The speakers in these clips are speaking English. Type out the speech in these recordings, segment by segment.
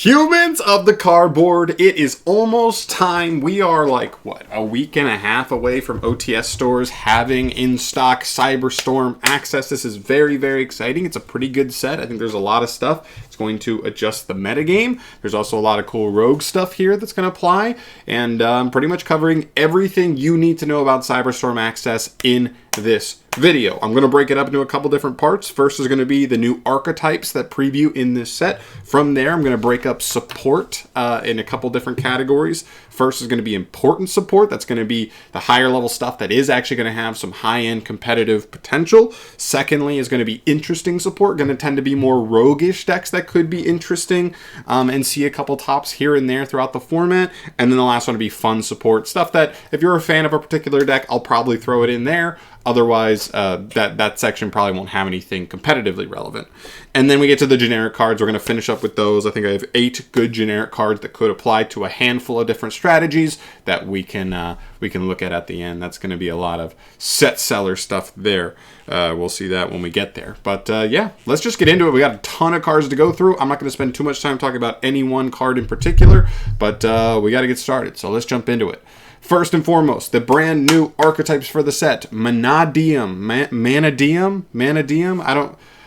Humans of the cardboard, it is almost time. We are like, what, a week and a half away from OTS stores having in stock CYBERSTORM access. This is very, very exciting. It's a pretty good set. I think there's a lot of stuff. It's going to adjust the metagame. There's also a lot of cool rogue stuff here that's going to apply. And pretty much covering everything you need to know about CYBERSTORM access in this video. I'm going to break it up into a couple different parts. First is going to be the new archetypes that preview in this set. From there, I'm going to break up support in a couple different categories. First is going to be important support. That's going to be the higher level stuff that is actually going to have some high-end competitive potential. Secondly is going to be interesting support. Going to tend to be more roguish decks that could be interesting and see a couple tops here and there throughout the format. And then the last one to be fun support. Stuff that if you're a fan of a particular deck, I'll probably throw it in there. Otherwise, that section probably won't have anything competitively relevant. And then we get to the generic cards. We're going to finish up with those. I think I have 8 good generic cards that could apply to a handful of different strategies that we can look at the end. That's going to be a lot of set seller stuff there. We'll see that when we get there. But yeah, let's just get into it. We got a ton of cards to go through. I'm not going to spend too much time talking about any one card in particular, but we got to get started. So let's jump into it. First and foremost, the brand new archetypes for the set. Manadium.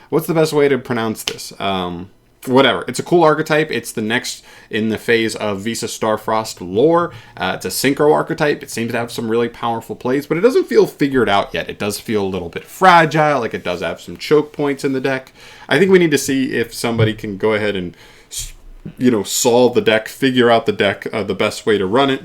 What's the best way to pronounce this? Whatever. It's a cool archetype. It's the next in the phase of Visa Starfrost lore. It's a synchro archetype. It seems to have some really powerful plays, but it doesn't feel figured out yet. It does feel a little bit fragile, like it does have some choke points in the deck. I think we need to see if somebody can go ahead and, solve the deck, figure out the deck, the best way to run it.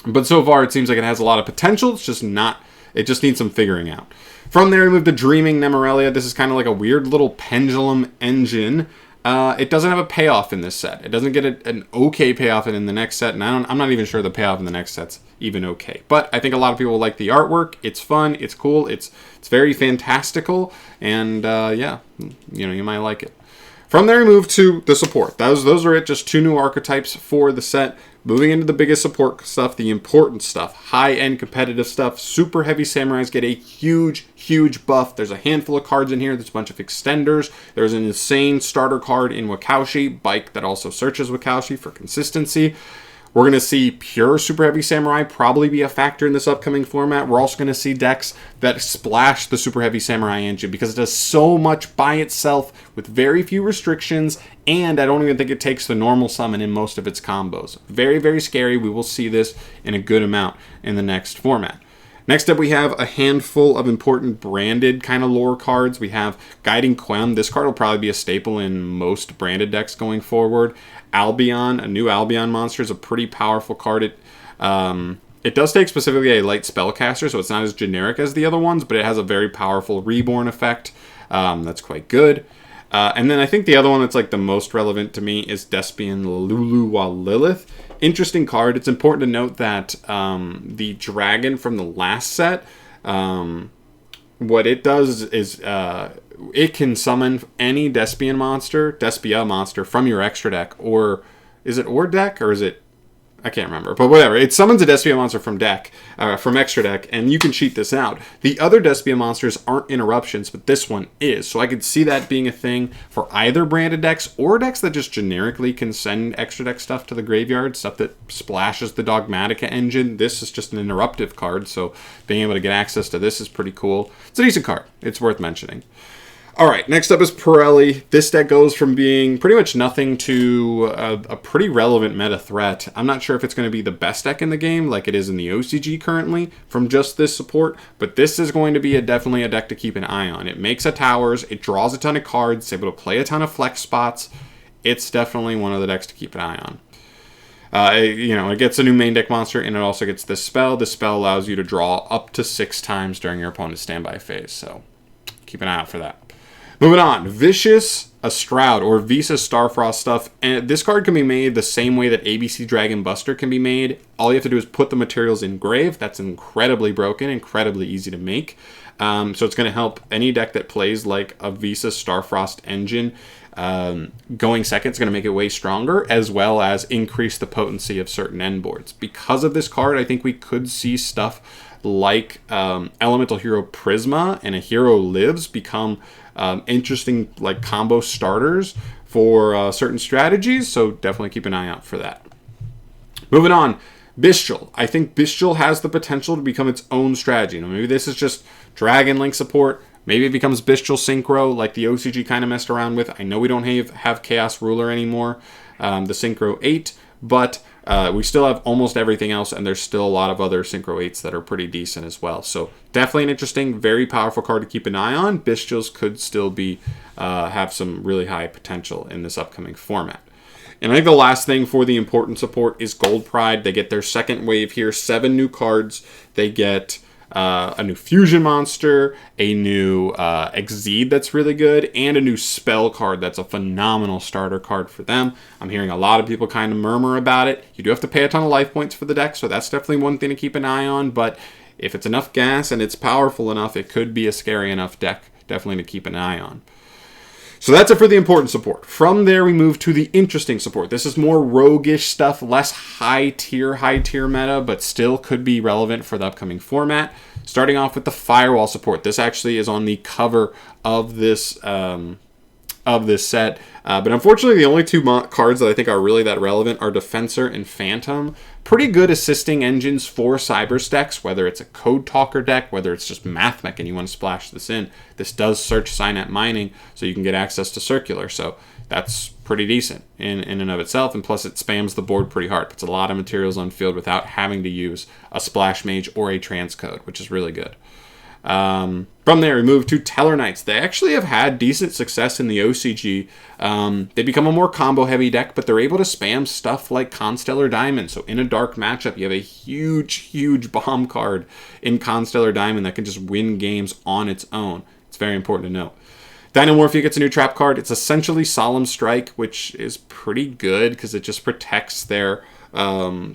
But so far, it seems like it has a lot of potential. It's just not. It just needs some figuring out. From there, we move to Dreaming Nemorelia. This is kind of like a weird little pendulum engine. It doesn't have a payoff in this set. It doesn't get an okay payoff in the next set, and I'm not even sure the payoff in the next set's even okay. But I think a lot of people like the artwork. It's fun. It's cool. It's very fantastical, and yeah, you might like it. From there, we move to the support. Those are it. Just 2 new archetypes for the set. Moving into the biggest support stuff, the important stuff, high-end competitive stuff. Super heavy samurais get a huge, huge buff. There's a handful of cards in here. There's a bunch of extenders. There's an insane starter card in Wakaushi, Bike that also searches Wakaushi for consistency. We're going to see pure Super Heavy Samurai probably be a factor in this upcoming format. We're also going to see decks that splash the Super Heavy Samurai engine because it does so much by itself with very few restrictions, and I don't even think it takes the normal summon in most of its combos. Very, very scary. We will see this in a good amount in the next format. Next up, we have a handful of important branded kind of lore cards. We have Guiding Quem. This card will probably be a staple in most branded decks going forward. Albion, a new Albion monster, is a pretty powerful card. It does take specifically a light spellcaster, so it's not as generic as the other ones, but it has a very powerful reborn effect. That's quite good. And then I think the other one that's like the most relevant to me is Despian Luluwa Lilith. Interesting card. It's important to note that the dragon from the last set, what it does is it can summon any Despia monster from your extra deck, or is it deck, or is it? I can't remember, but whatever. It summons a Despia monster from extra deck, and you can cheat this out. The other Despia monsters aren't interruptions, but this one is. So I could see that being a thing for either branded decks or decks that just generically can send extra deck stuff to the graveyard, stuff that splashes the Dogmatica engine. This is just an interruptive card, so being able to get access to this is pretty cool. It's a decent card. It's worth mentioning. Alright, next up is Pirelli. This deck goes from being pretty much nothing to a pretty relevant meta threat. I'm not sure if it's going to be the best deck in the game, like it is in the OCG currently, from just this support, but this is going to be definitely a deck to keep an eye on. It makes a towers, it draws a ton of cards, it's able to play a ton of flex spots. It's definitely one of the decks to keep an eye on. It gets a new main deck monster, and it also gets this spell. This spell allows you to draw up to 6 times during your opponent's standby phase, so keep an eye out for that. Moving on, Vicious Astroud, or Visa Starfrost stuff. And this card can be made the same way that ABC Dragon Buster can be made. All you have to do is put the materials in grave. That's incredibly broken, incredibly easy to make. So it's going to help any deck that plays like a Visa Starfrost engine. Going second is going to make it way stronger, as well as increase the potency of certain end boards. Because of this card, I think we could see stuff like Elemental Hero Prisma and a Hero Lives become interesting like combo starters for certain strategies, so definitely keep an eye out for that. Moving on, Bestial. I think Bestial has the potential to become its own strategy. Maybe this is just Dragon Link support. Maybe it becomes Bestial Synchro like the OCG kind of messed around with. I know we don't have Chaos Ruler anymore, the Synchro 8, but we still have almost everything else, and there's still a lot of other Synchro 8s that are pretty decent as well. So definitely an interesting, very powerful card to keep an eye on. Bestials could still be have some really high potential in this upcoming format. And I think the last thing for the important support is Gold Pride. They get their second wave here, 7 new cards. They get a new fusion monster, a new Exceed that's really good, and a new spell card that's a phenomenal starter card for them. I'm hearing a lot of people kind of murmur about it. You do have to pay a ton of life points for the deck, so that's definitely one thing to keep an eye on. But if it's enough gas and it's powerful enough, it could be a scary enough deck, definitely to keep an eye on. So that's it for the important support. From there, we move to the interesting support. This is more roguish stuff, less high tier meta, but still could be relevant for the upcoming format. Starting off with the Firewall support. This actually is on the cover of this set. But unfortunately, the only 2 cards that I think are really that relevant are Defensor and Phantom. Pretty good assisting engines for Cybers decks, whether it's a Code Talker deck, whether it's just MathMech and you want to splash this in. This does search Synapse Mining, so you can get access to Circular. So that's pretty decent in and of itself. And plus, it spams the board pretty hard. Puts a lot of materials on field without having to use a Splash Mage or a Transcode, which is really good. From there, we move to Teller Knights. They actually have had decent success in the OCG. They become a more combo-heavy deck, but they're able to spam stuff like Constellar Diamond. So in a dark matchup, you have a huge bomb card in Constellar Diamond that can just win games on its own. It's very important to note. Dynamorphia gets a new trap card. It's essentially Solemn Strike, which is pretty good because it just protects their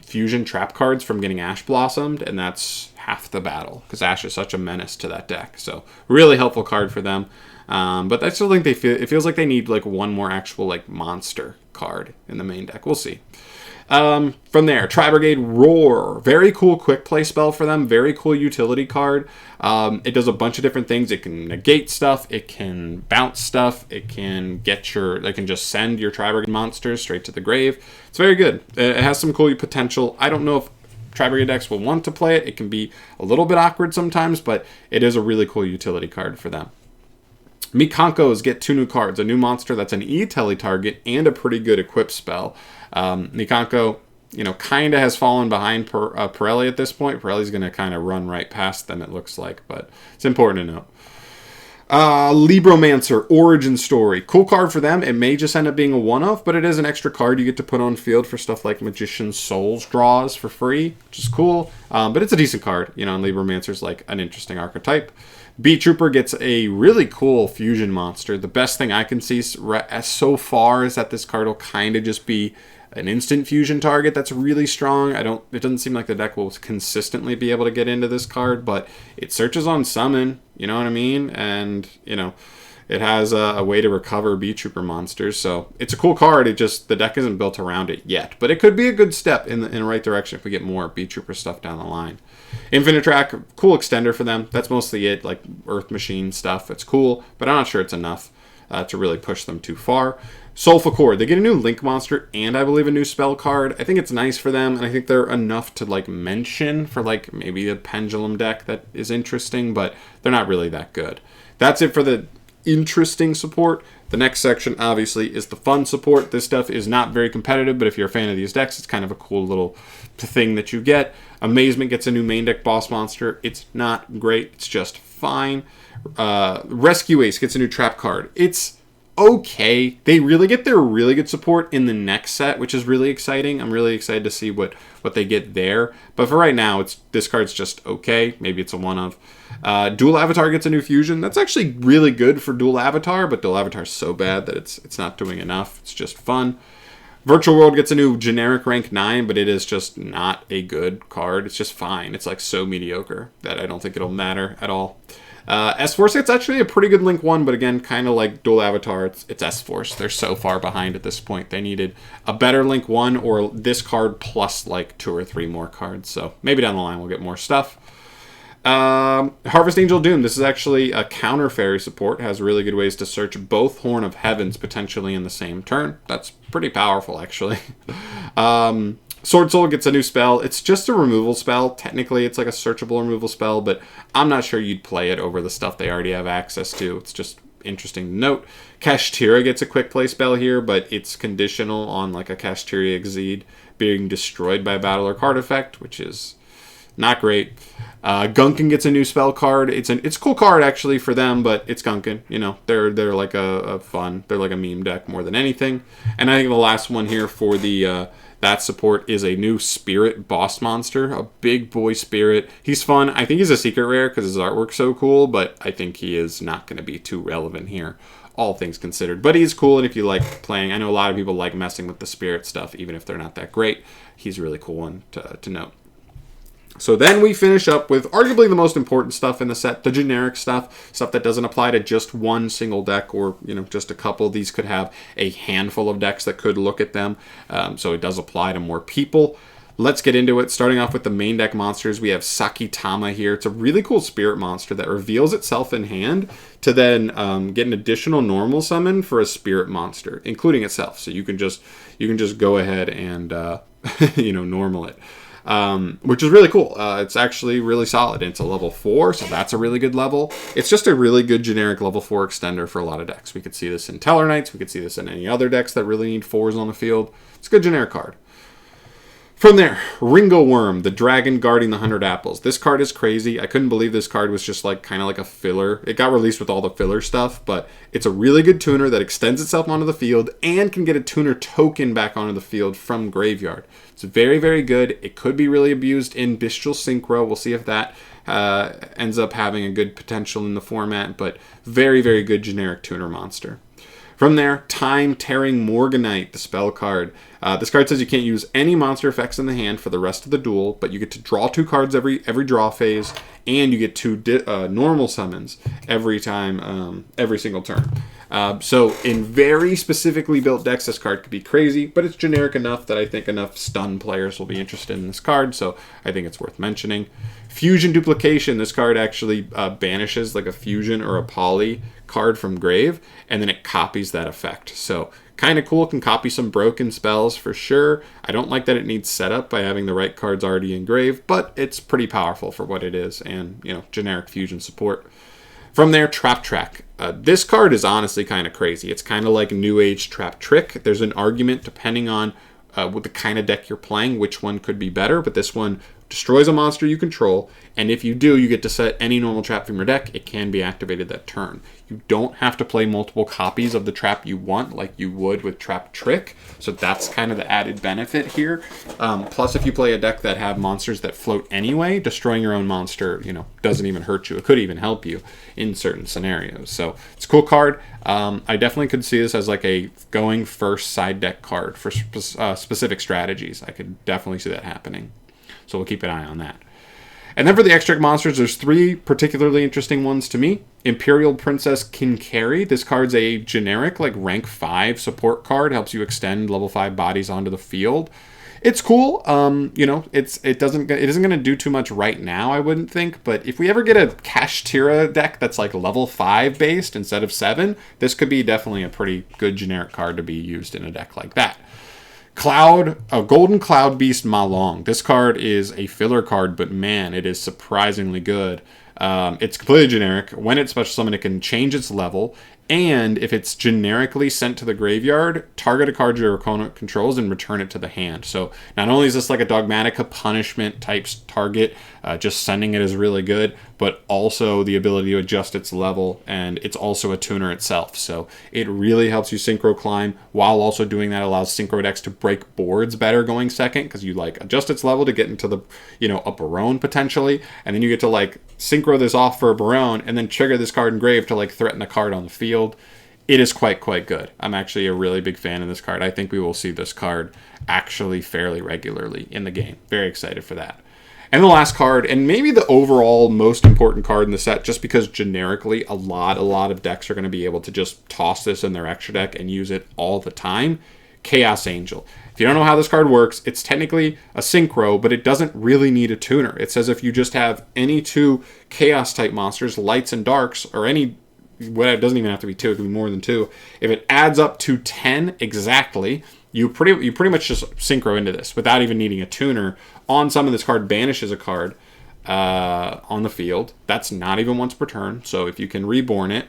fusion trap cards from getting Ash Blossomed, and that's half the battle because Ash is such a menace to that deck. So really helpful card for them. But I still think it feels like they need like one more actual like monster card in the main deck. We'll see. From there, Tri-Brigade Roar. Very cool quick play spell for them. Very cool utility card. It does a bunch of different things. It can negate stuff. It can bounce stuff. It can just send your Tri-Brigade monsters straight to the grave. It's very good. It has some cool potential. I don't know if Tri-Brigade decks will want to play it. It can be a little bit awkward sometimes, but it is a really cool utility card for them. Mikankos get 2 new cards. A new monster that's an E-Tele target and a pretty good equip spell. Mikanko, kind of has fallen behind Pirelli at this point. Pirelli's going to kind of run right past them, it looks like, but it's important to note. Libromancer, Origin Story. Cool card for them. It may just end up being a one-off, but it is an extra card you get to put on field for stuff like Magician's Souls draws for free, which is cool. But it's a decent card, and Libromancer's like an interesting archetype. Beat Trooper gets a really cool fusion monster. The best thing I can see so far is that this card will kind of just be an instant fusion target that's really strong. It doesn't seem like the deck will consistently be able to get into this card, but it searches on summon, you know what I mean? And, it has a way to recover Beat Trooper monsters, so it's a cool card. The deck isn't built around it yet, but it could be a good step in the right direction if we get more Beat Trooper stuff down the line. Infinite Track, cool extender for them. That's mostly it, like Earth Machine stuff. It's cool, but I'm not sure it's enough to really push them too far. Soulful Core, they get a new Link monster and I believe a new spell card. I think it's nice for them, and I think they're enough to mention for maybe a Pendulum deck that is interesting, but they're not really that good. That's it for the interesting support. The next section obviously is the fun support. This stuff is not very competitive, but if you're a fan of these decks, it's kind of a cool little thing that you get. Amazement gets a new main deck boss monster. It's not great, it's just fine. Rescue Ace gets a new trap card. It's okay. They really get their really good support in the next set, which is really exciting. I'm really excited to see what they get there. But for right now, this card's just okay. Maybe it's a one-of. Dual Avatar gets a new fusion. That's actually really good for Dual Avatar, but Dual Avatar is so bad that it's not doing enough. It's just fun. Virtual World gets a new generic rank 9, but it is just not a good card. It's just fine. It's so mediocre that I don't think it'll matter at all. S-Force gets actually a pretty good Link 1, but again, kind of like Dual Avatar, it's S-Force. They're so far behind at this point. They needed a better Link 1 or this card plus 2 or 3 more cards. So maybe down the line we'll get more stuff. Harvest Angel Doom. This is actually a counter fairy support. Has really good ways to search both Horn of Heavens potentially in the same turn. That's pretty powerful, actually. Sword Soul gets a new spell. It's just a removal spell. Technically, it's like a searchable removal spell, but I'm not sure you'd play it over the stuff they already have access to. It's just interesting to note. Kashtira gets a quick play spell here, but it's conditional on like a Kashtira Exceed being destroyed by a battle or card effect, which is not great. Gunkin gets a new spell card. It's a cool card actually for them, but it's Gunkin. You know, they're like a fun. They're like a meme deck more than anything. And I think the last one here for the that support is a new Spirit boss monster, a big boy Spirit. He's fun. I think he's a secret rare because his artwork's so cool, but I think he is not going to be too relevant here, all things considered. But he's cool, and if you like playing, I know a lot of people like messing with the Spirit stuff, even if they're not that great. He's a really cool one to note. So then we finish up with arguably the most important stuff in the set, the generic stuff that doesn't apply to just one single deck or, you know, just a couple. These could have a handful of decks that could look at them, so it does apply to more people. Let's get into it. Starting off with the main deck monsters, we have Sakitama here. It's a really cool spirit monster that reveals itself in hand to then get an additional normal summon for a spirit monster, including itself. So you can just go ahead and you know, normal it. Which is really cool. It's actually really solid. It's a level 4, so that's a really good level. It's just a really good generic level 4 extender for a lot of decks. We could see this in Teller Knights. We could see this in any other decks that really need 4s on the field. It's a good generic card. From there, Ringo Worm, the dragon guarding the 100 apples. This card is crazy. I couldn't believe this card was just like kind of like a filler. It got released with all the filler stuff, but it's a really good tuner that extends itself onto the field and can get a tuner token back onto the field from graveyard. It's very, very good. It could be really abused in Bestial Synchro. We'll see if that ends up having a good potential in the format, but very, very good generic tuner monster. From there, Time Tearing Morganite, the spell card. This card says you can't use any monster effects in the hand for the rest of the duel, but you get to draw 2 cards every draw phase, and you get 2 normal summons every time, every single turn. So in very specifically built decks, this card could be crazy, but it's generic enough that I think enough stun players will be interested in this card, so I think it's worth mentioning. Fusion Duplication. This card actually banishes like a fusion or a poly card from grave, and then it copies that effect. So kind of cool. Can copy some broken spells for sure. I don't like that it needs setup by having the right cards already in grave, but it's pretty powerful for what it is, and, you know, generic fusion support. From there, Trap Track. This card is honestly kind of crazy. It's kind of like New Age Trap Trick. There's an argument depending on with the kind of deck you're playing, which one could be better, but this one destroys a monster you control, and if you do, you get to set any normal trap from your deck. It can be activated that turn. You don't have to play multiple copies of the trap you want like you would with Trap Trick, so that's kind of the added benefit here. Plus, if you play a deck that have monsters that float anyway, destroying your own monster, you know, doesn't even hurt you. It could even help you in certain scenarios. So it's a cool card. I definitely could see this as like a going first side deck card for specific strategies. I could definitely see that happening. So we'll keep an eye on that. And then for the extra monsters, there's 3 particularly interesting ones to me. Imperial Princess Kinkari. This card's a generic, like rank 5 support card. Helps you extend level 5 bodies onto the field. It's cool. You know, it isn't going to do too much right now, I wouldn't think. But if we ever get a Kashtira deck that's like level 5 based instead of 7, this could be definitely a pretty good generic card to be used in a deck like that. Golden Cloud Beast Malong. This card is a filler card, but man, it is surprisingly good. It's completely generic. When it's special summon, it can change its level, and if it's generically sent to the graveyard, target a card your opponent controls and return it to the hand. So not only is this like a Dogmatica punishment type target, just sending it is really good, but also the ability to adjust its level, and it's also a tuner itself. So it really helps you synchro climb, while also doing that allows synchro decks to break boards better going second, because you like adjust its level to get into the, you know, a Barone potentially, and then you get to like synchro this off for a Barone and then trigger this card in grave to like threaten the card on the field. It is quite good. I'm actually a really big fan of this card. I think we will see this card actually fairly regularly in the game. Very excited for that. And the last card, and maybe the overall most important card in the set, just because generically a lot of decks are going to be able to just toss this in their extra deck and use it all the time. Chaos Angel. If you don't know how this card works, it's technically a synchro, but it doesn't really need a tuner. It says if you just have any 2 chaos type monsters, lights and darks, or any, well, it doesn't even have to be 2, it can be more than 2. If it adds up to 10 exactly, you pretty much just synchro into this without even needing a tuner. On summon, this card banishes a card on the field. That's not even once per turn. So if you can reborn it,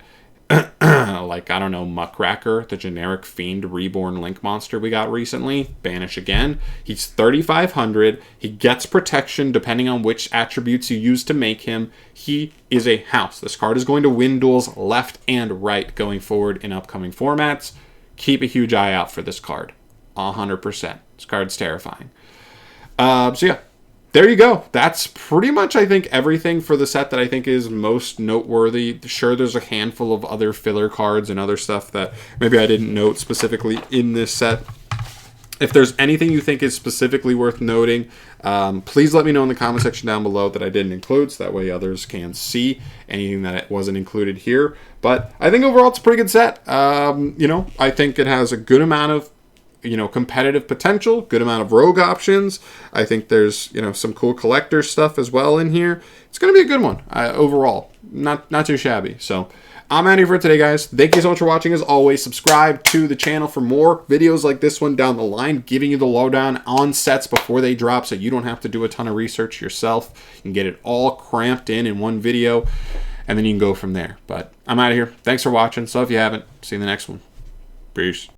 like, I don't know, Muckracker, the generic Fiend Reborn Link monster we got recently, banish again. He's 3,500. He gets protection depending on which attributes you use to make him. He is a house. This card is going to win duels left and right going forward in upcoming formats. Keep a huge eye out for this card. 100%. This card's terrifying. So yeah, there you go. That's pretty much, I think, everything for the set that I think is most noteworthy. Sure, there's a handful of other filler cards and other stuff that maybe I didn't note specifically in this set. If there's anything you think is specifically worth noting, please let me know in the comment section down below that I didn't include, so that way others can see anything that wasn't included here. But I think overall it's a pretty good set. I think it has a good amount of competitive potential, good amount of rogue options. I think there's, some cool collector stuff as well in here. It's going to be a good one overall. Not too shabby. So I'm out of here for today, guys. Thank you so much for watching. As always, subscribe to the channel for more videos like this one down the line, giving you the lowdown on sets before they drop so you don't have to do a ton of research yourself. You can get it all cramped in one video, and then you can go from there. But I'm out of here. Thanks for watching. So if you haven't, see you in the next one. Peace.